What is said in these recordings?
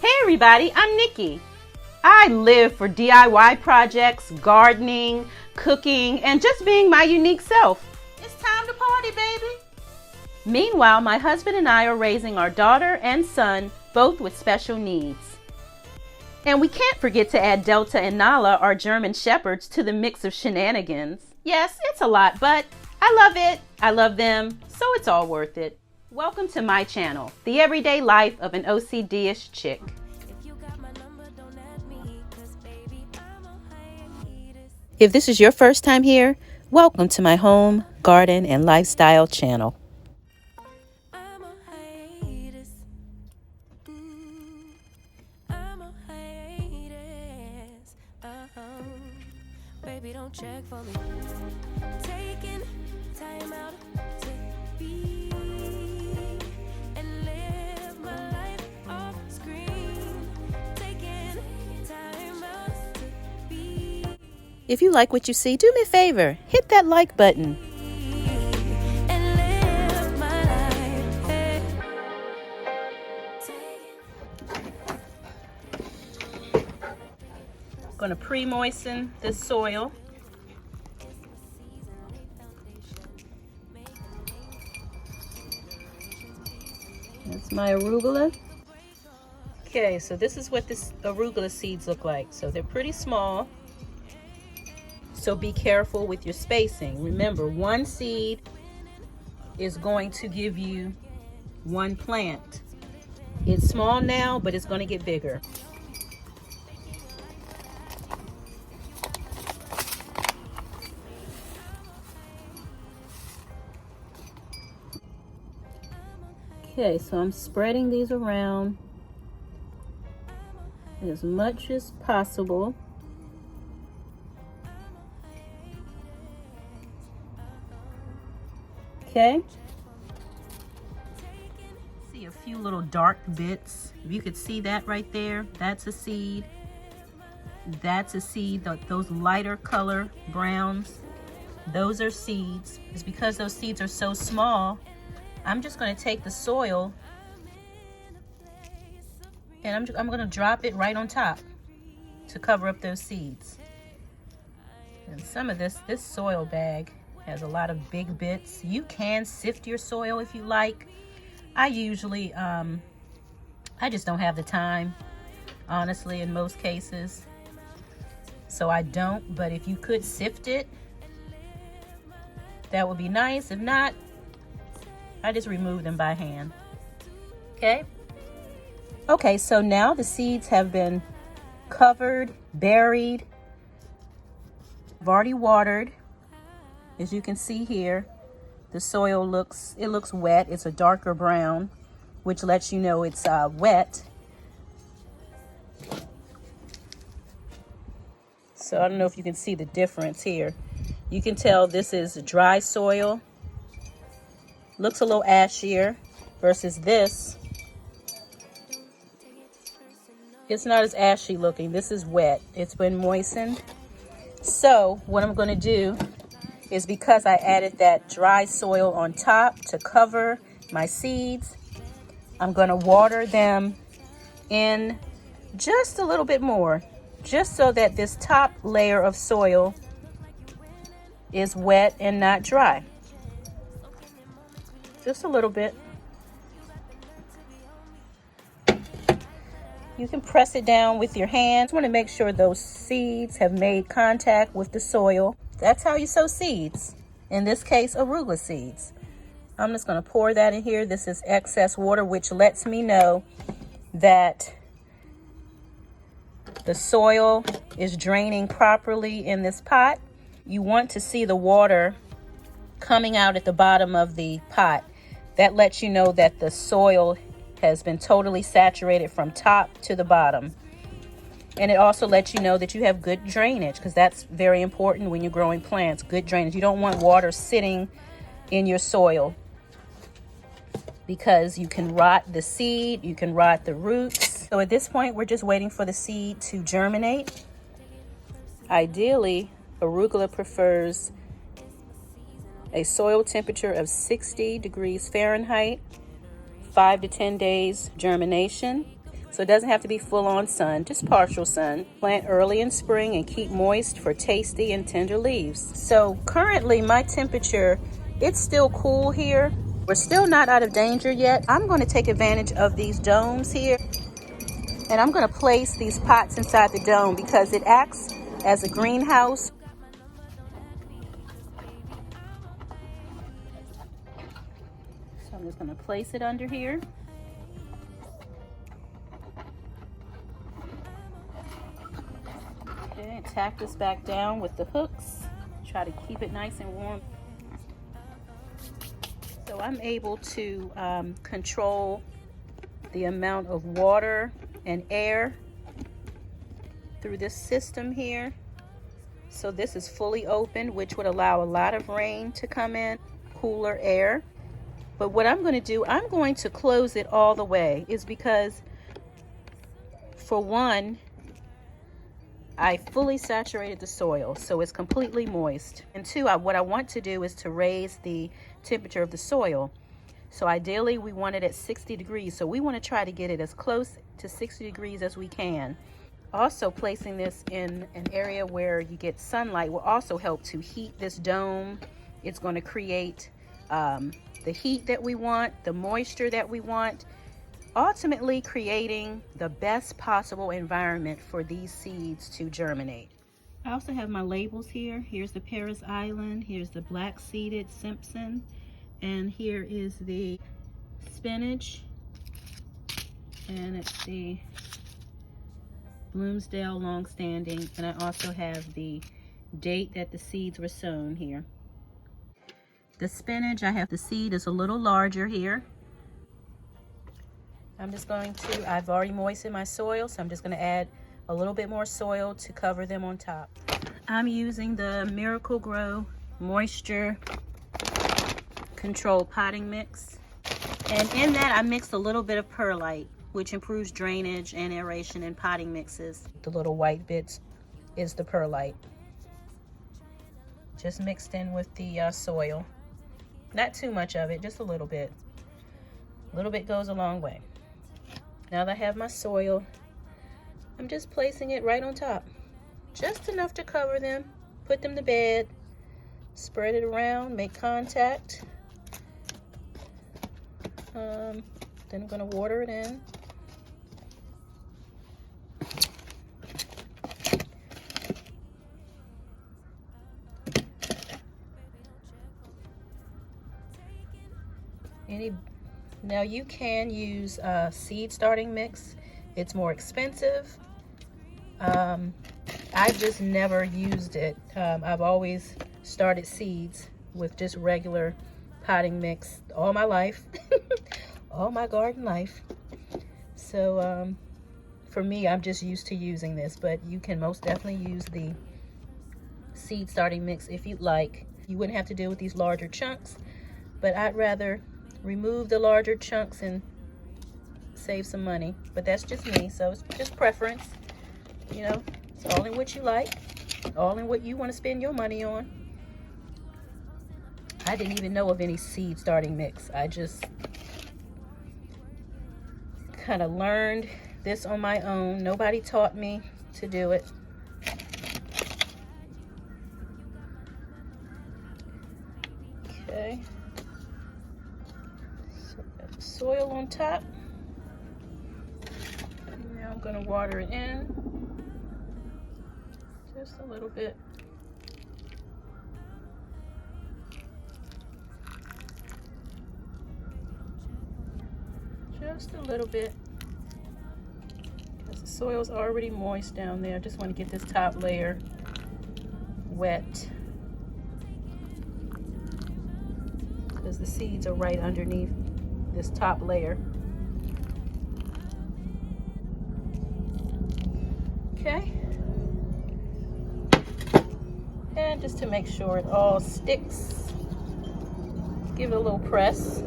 Hey everybody, I'm Nikki. I live for DIY projects, gardening, cooking, and just being my unique self. It's time to party, baby. Meanwhile, my husband and I are raising our daughter and son, both with special needs. And we can't forget to add Delta and Nala, our German shepherds, to the mix of shenanigans. Yes, it's a lot, but I love it. I love them, so it's all worth it. Welcome to my channel, the everyday life of an OCD-ish chick. If this is your first time here, welcome to my home, garden, and lifestyle channel. Baby, don't check for me. Taking time out to be and live my life off screen. Taking time out to be. If you like what you see, do me a favor, hit that like button. And live my life. Hey. I'm going to pre-moisten this soil. That's my arugula. Okay, so this is what this arugula seeds look like. So they're pretty small. So be careful with your spacing. Remember, one seed is going to give you one plant. It's small now, but it's going to get bigger. Okay, so I'm spreading these around as much as possible. Okay. See a few little dark bits. If you could see that right there, that's a seed. That's a seed. Those lighter color browns, those are seeds. It's because those seeds are so small. I'm just going to take the soil and I'm going to drop it right on top to cover up those seeds. And some of this soil bag has a lot of big bits. You can sift your soil if you like. I usually, I just don't have the time, honestly, in most cases. So I don't, but if you could sift it, that would be nice. If not, I just remove them by hand. Okay, so now the seeds have been covered, buried. I've already watered. As you can see here, the soil looks wet. It's a darker brown, which lets you know it's wet. So I don't know if you can see the difference here. You can tell this is dry soil. Looks a little ashier versus this. It's not as ashy looking. This is wet. It's been moistened. So what I'm going to do is, because I added that dry soil on top to cover my seeds, I'm going to water them in just a little bit more, just so that this top layer of soil is wet and not dry. Just a little bit. You can press it down with your hands. You want to make sure those seeds have made contact with the soil. That's how you sow seeds. In this case, arugula seeds. I'm just going to pour that in here. This is excess water, which lets me know that the soil is draining properly in this pot. You want to see the water coming out at the bottom of the pot. That lets you know that the soil has been totally saturated from top to the bottom. And it also lets you know that you have good drainage, because that's very important when you're growing plants, good drainage. You don't want water sitting in your soil, because you can rot the seed, you can rot the roots. So at this point, we're just waiting for the seed to germinate. Ideally, arugula prefers a soil temperature of 60 degrees Fahrenheit 5 to 10 days germination. So it doesn't have to be full-on sun, just partial sun. Plant early in spring and keep moist for tasty and tender leaves. So currently my temperature, it's still cool here. We're still not out of danger yet. I'm going to take advantage of these domes here, and I'm going to place these pots inside the dome because it acts as a greenhouse. So I'm just going to place it under here. Okay, tack this back down with the hooks. Try to keep it nice and warm. So I'm able to control the amount of water and air through this system here. So this is fully open, which would allow a lot of rain to come in, cooler air. But what I'm going to do, I'm going to close it all the way, is because for one, I fully saturated the soil, so it's completely moist. And two, what I want to do is to raise the temperature of the soil. So ideally, we want it at 60 degrees. So we want to try to get it as close to 60 degrees as we can. Also, placing this in an area where you get sunlight will also help to heat this dome. It's going to create the heat that we want, the moisture that we want, ultimately creating the best possible environment for these seeds to germinate. I also have my labels here. Here's the Paris Island, here's the black-seeded Simpson, and here is the spinach, and it's the Bloomsdale Longstanding, and I also have the date that the seeds were sown here. The spinach, I have the seed is a little larger here. I'm just going to, I've already moistened my soil, so I'm just going to add a little bit more soil to cover them on top. I'm using the Miracle Grow Moisture Control Potting Mix. And in that, I mixed a little bit of perlite, which improves drainage and aeration in potting mixes. The little white bits is the perlite. Just mixed in with the soil. Not too much of it, just a little bit. A little bit goes a long way. Now that I have my soil, I'm just placing it right on top. Just enough to cover them, put them to bed, spread it around, make contact. Then I'm gonna water it in. Now you can use seed starting mix. It's more expensive. I've just never used it. I've always started seeds with just regular potting mix all my life, all my garden life. So for me, I'm just used to using this, but you can most definitely use the seed starting mix if you'd like. You wouldn't have to deal with these larger chunks, but I'd rather remove the larger chunks and save some money. But that's just me, so it's just preference. You know, it's all in what you like, all in what you want to spend your money on. I didn't even know of any seed starting mix. I just kind of learned this on my own. Nobody taught me to do it. Okay. So got the soil on top. Now I'm going to water it in. Just a little bit. Just a little bit. Because the soil's already moist down there. I just want to get this top layer wet. Because the seeds are right underneath this top layer. Okay. And just to make sure it all sticks, give it a little press.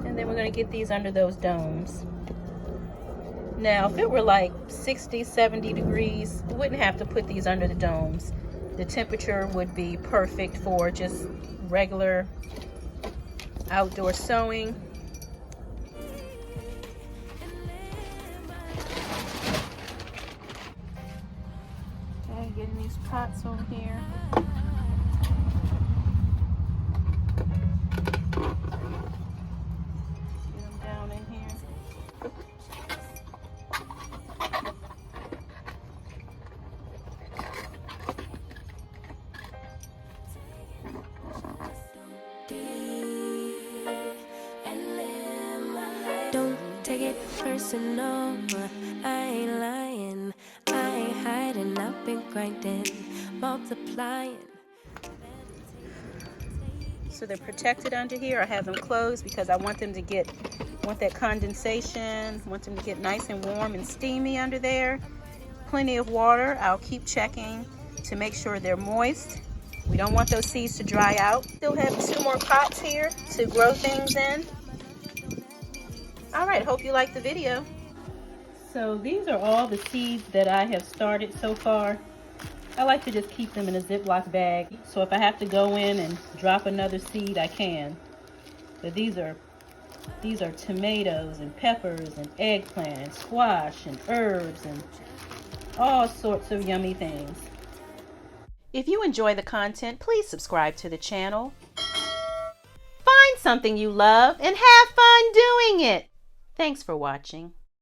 And then we're going to get these under those domes. Now, if it were like 60, 70 degrees, we wouldn't have to put these under the domes. The temperature would be perfect for just regular outdoor sewing. Okay, getting these pots over here. Get them down in here. Don't take it personal, I ain't lying, I ain't hiding, I've been grinding, multiplying. So they're protected under here. I have them closed because I want them to want that condensation, want them to get nice and warm and steamy under there. Plenty of water. I'll keep checking to make sure they're moist. We don't want those seeds to dry out. Still have 2 more pots here to grow things in. All right, hope you liked the video. So these are all the seeds that I have started so far. I like to just keep them in a Ziploc bag, so if I have to go in and drop another seed, I can. But these are tomatoes and peppers and eggplant and squash and herbs and all sorts of yummy things. If you enjoy the content, please subscribe to the channel. Find something you love and have fun doing it. Thanks for watching.